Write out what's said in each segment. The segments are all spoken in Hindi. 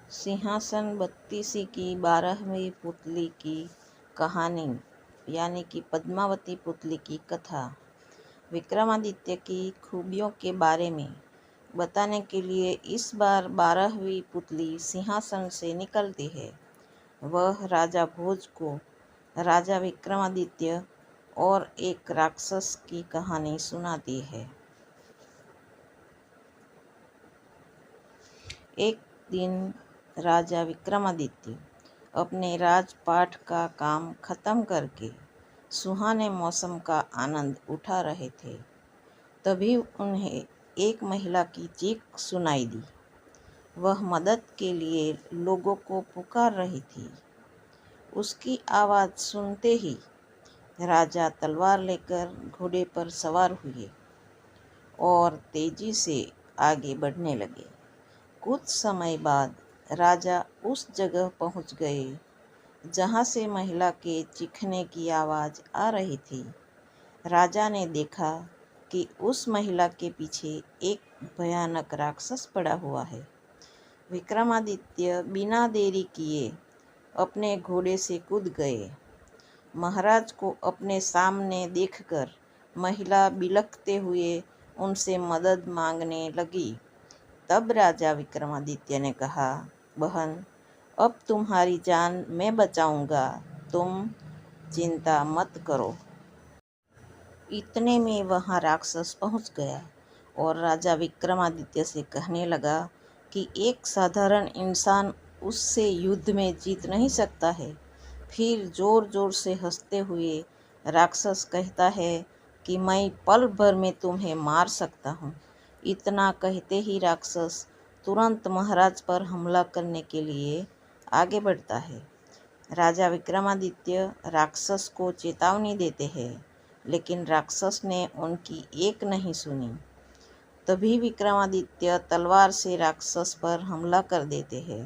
सिंहासन बत्तीसी की 12वीं पुतली की कहानी यानी कि पद्मावती पुतली की कथा विक्रमादित्य की खूबियों के बारे में बताने के लिए इस बार 12वीं पुतली सिंहासन से निकलती है। वह राजा भोज को राजा विक्रमादित्य और एक राक्षस की कहानी सुनाती है। एक दिन राजा विक्रमादित्य अपने राजपाट का काम खत्म करके सुहाने मौसम का आनंद उठा रहे थे। तभी उन्हें एक महिला की चीख सुनाई दी। वह मदद के लिए लोगों को पुकार रही थी। उसकी आवाज़ सुनते ही राजा तलवार लेकर घोड़े पर सवार हुए और तेजी से आगे बढ़ने लगे। कुछ समय बाद राजा उस जगह पहुंच गए जहां से महिला के चीखने की आवाज़ आ रही थी। राजा ने देखा कि उस महिला के पीछे एक भयानक राक्षस पड़ा हुआ है। विक्रमादित्य बिना देरी किए अपने घोड़े से कूद गए। महाराज को अपने सामने देखकर महिला बिलखते हुए उनसे मदद मांगने लगी। तब राजा विक्रमादित्य ने कहा, बहन, अब तुम्हारी जान मैं बचाऊंगा, तुम चिंता मत करो। इतने में वहां राक्षस पहुंच गया और राजा विक्रमादित्य से कहने लगा कि एक साधारण इंसान उससे युद्ध में जीत नहीं सकता है। फिर जोर जोर से हंसते हुए राक्षस कहता है कि मैं पल भर में तुम्हें मार सकता हूँ। इतना कहते ही राक्षस तुरंत महाराज पर हमला करने के लिए आगे बढ़ता है। राजा विक्रमादित्य राक्षस को चेतावनी देते हैं, लेकिन राक्षस ने उनकी एक नहीं सुनी। तभी विक्रमादित्य तलवार से राक्षस पर हमला कर देते हैं।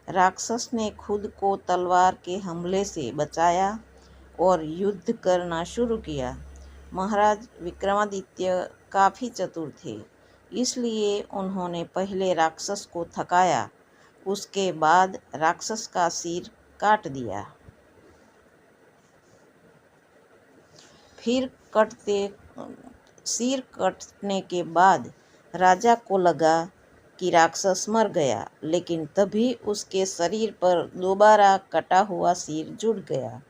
राक्षस ने खुद को तलवार के हमले से बचाया और युद्ध करना शुरू किया। महाराज विक्रमादित्य काफ़ी चतुर थे, इसलिए उन्होंने पहले राक्षस को थकाया, उसके बाद राक्षस का सिर काट दिया। फिर सिर कटने के बाद राजा को लगा कि राक्षस मर गया, लेकिन तभी उसके शरीर पर दोबारा कटा हुआ सिर जुड़ गया।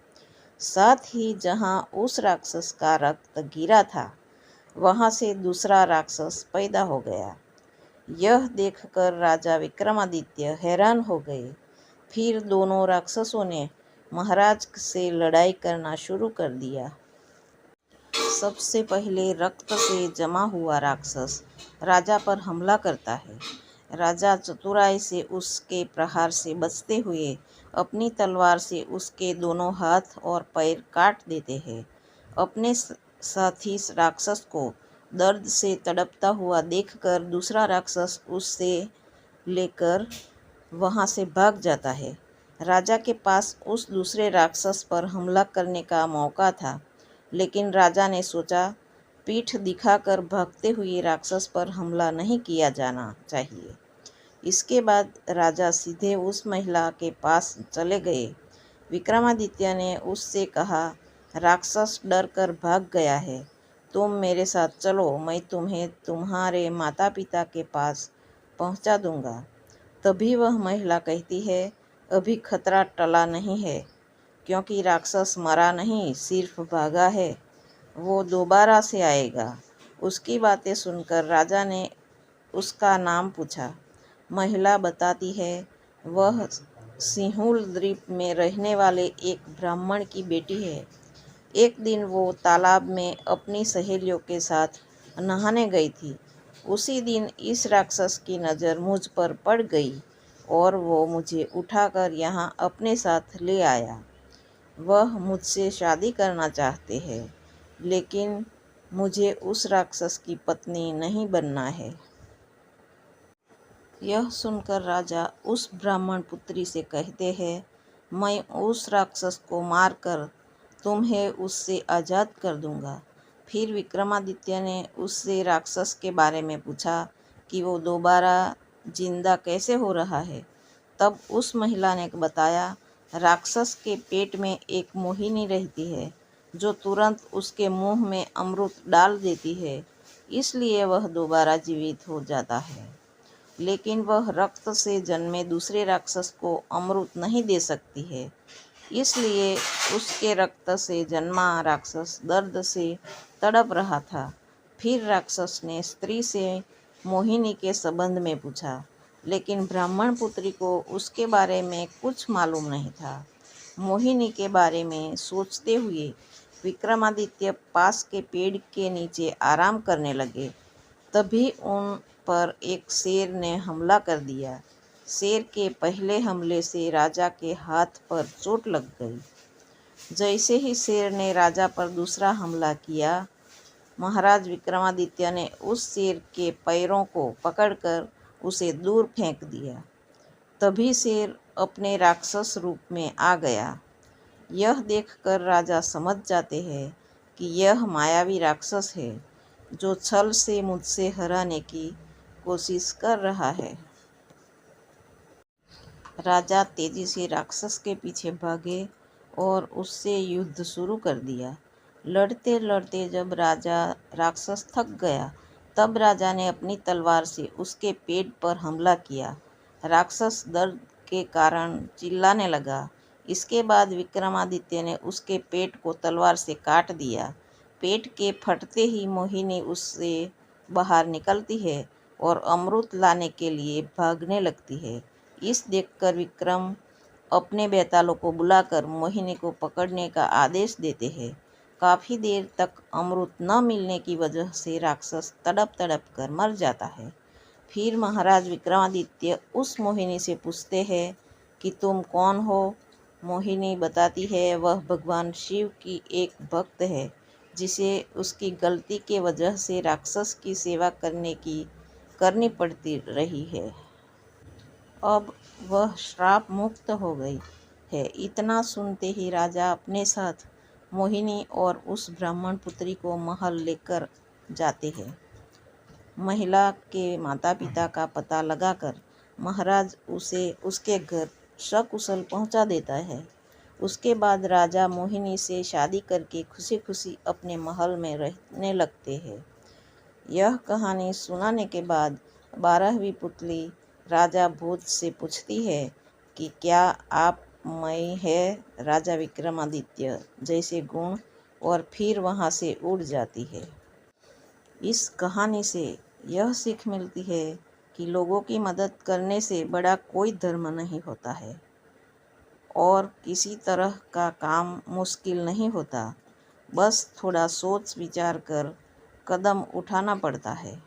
साथ ही जहां उस राक्षस का रक्त गिरा था, वहां से दूसरा राक्षस पैदा हो गया। यह देखकर राजा विक्रमादित्य हैरान हो गए। फिर दोनों राक्षसों ने महाराज से लड़ाई करना शुरू कर दिया। सबसे पहले रक्त से जमा हुआ राक्षस राजा पर हमला करता है। राजा चतुराई से उसके प्रहार से बचते हुए अपनी तलवार से उसके दोनों हाथ और पैर काट देते हैं। अपने साथी राक्षस को दर्द से तड़पता हुआ देखकर दूसरा राक्षस उससे लेकर वहां से भाग जाता है। राजा के पास उस दूसरे राक्षस पर हमला करने का मौका था, लेकिन राजा ने सोचा, पीठ दिखाकर भागते हुए राक्षस पर हमला नहीं किया जाना चाहिए। इसके बाद राजा सीधे उस महिला के पास चले गए। विक्रमादित्य ने उससे कहा, राक्षस डर कर भाग गया है, तुम मेरे साथ चलो, मैं तुम्हें तुम्हारे माता पिता के पास पहुंचा दूंगा। तभी वह महिला कहती है, अभी खतरा टला नहीं है, क्योंकि राक्षस मरा नहीं, सिर्फ भागा है, वो दोबारा से आएगा। उसकी बातें सुनकर राजा ने उसका नाम पूछा। महिला बताती है, वह सिंहूल द्वीप में रहने वाले एक ब्राह्मण की बेटी है। एक दिन वो तालाब में अपनी सहेलियों के साथ नहाने गई थी। उसी दिन इस राक्षस की नज़र मुझ पर पड़ गई और वो मुझे उठाकर यहाँ अपने साथ ले आया। वह मुझसे शादी करना चाहते हैं, लेकिन मुझे उस राक्षस की पत्नी नहीं बनना है। यह सुनकर राजा उस ब्राह्मण पुत्री से कहते हैं, मैं उस राक्षस को मारकर तुम्हें उससे आज़ाद कर दूंगा। फिर विक्रमादित्य ने उससे राक्षस के बारे में पूछा कि वो दोबारा जिंदा कैसे हो रहा है। तब उस महिला ने बताया, राक्षस के पेट में एक मोहिनी रहती है जो तुरंत उसके मुंह में अमृत डाल देती है, इसलिए वह दोबारा जीवित हो जाता है। लेकिन वह रक्त से जन्मे दूसरे राक्षस को अमृत नहीं दे सकती है, इसलिए उसके रक्त से जन्मा राक्षस दर्द से तड़प रहा था। फिर राक्षस ने स्त्री से मोहिनी के संबंध में पूछा, लेकिन ब्राह्मण पुत्री को उसके बारे में कुछ मालूम नहीं था। मोहिनी के बारे में सोचते हुए विक्रमादित्य पास के पेड़ के नीचे आराम करने लगे। तभी उन पर एक शेर ने हमला कर दिया। शेर के पहले हमले से राजा के हाथ पर चोट लग गई। जैसे ही शेर ने राजा पर दूसरा हमला किया, महाराज विक्रमादित्य ने उस शेर के पैरों को पकड़कर उसे दूर फेंक दिया। तभी शेर अपने राक्षस रूप में आ गया। यह देखकर राजा समझ जाते हैं कि यह मायावी राक्षस है जो छल से मुझसे हराने की कोशिश कर रहा है। राजा तेजी से राक्षस के पीछे भागे और उससे युद्ध शुरू कर दिया। लड़ते लड़ते जब राक्षस थक गया, तब राजा ने अपनी तलवार से उसके पेट पर हमला किया। राक्षस दर्द के कारण चिल्लाने लगा। इसके बाद विक्रमादित्य ने उसके पेट को तलवार से काट दिया। पेट के फटते ही मोहिनी उससे बाहर निकलती है और अमृत लाने के लिए भागने लगती है। इस देखकर विक्रम अपने बेतालों को बुलाकर मोहिनी को पकड़ने का आदेश देते हैं। काफ़ी देर तक अमृत न मिलने की वजह से राक्षस तड़प तड़प कर मर जाता है। फिर महाराज विक्रमादित्य उस मोहिनी से पूछते हैं कि तुम कौन हो? मोहिनी बताती है वह भगवान शिव की एक भक्त है जिसे उसकी गलती के वजह से राक्षस की सेवा करनी पड़ती रही है। अब वह श्राप मुक्त हो गई है। इतना सुनते ही राजा अपने साथ मोहिनी और उस ब्राह्मण पुत्री को महल लेकर जाते हैं। महिला के माता पिता का पता लगाकर महाराज उसे उसके घर सकुशल पहुंचा देता है। उसके बाद राजा मोहिनी से शादी करके खुशी खुशी अपने महल में रहने लगते हैं। यह कहानी सुनाने के बाद 12वीं पुतली राजा भोज से पूछती है कि क्या आप में है राजा विक्रमादित्य जैसे गुण, और फिर वहाँ से उड़ जाती है। इस कहानी से यह सीख मिलती है कि लोगों की मदद करने से बड़ा कोई धर्म नहीं होता है और किसी तरह का काम मुश्किल नहीं होता। बस थोड़ा सोच विचार कर कदम उठाना पड़ता है।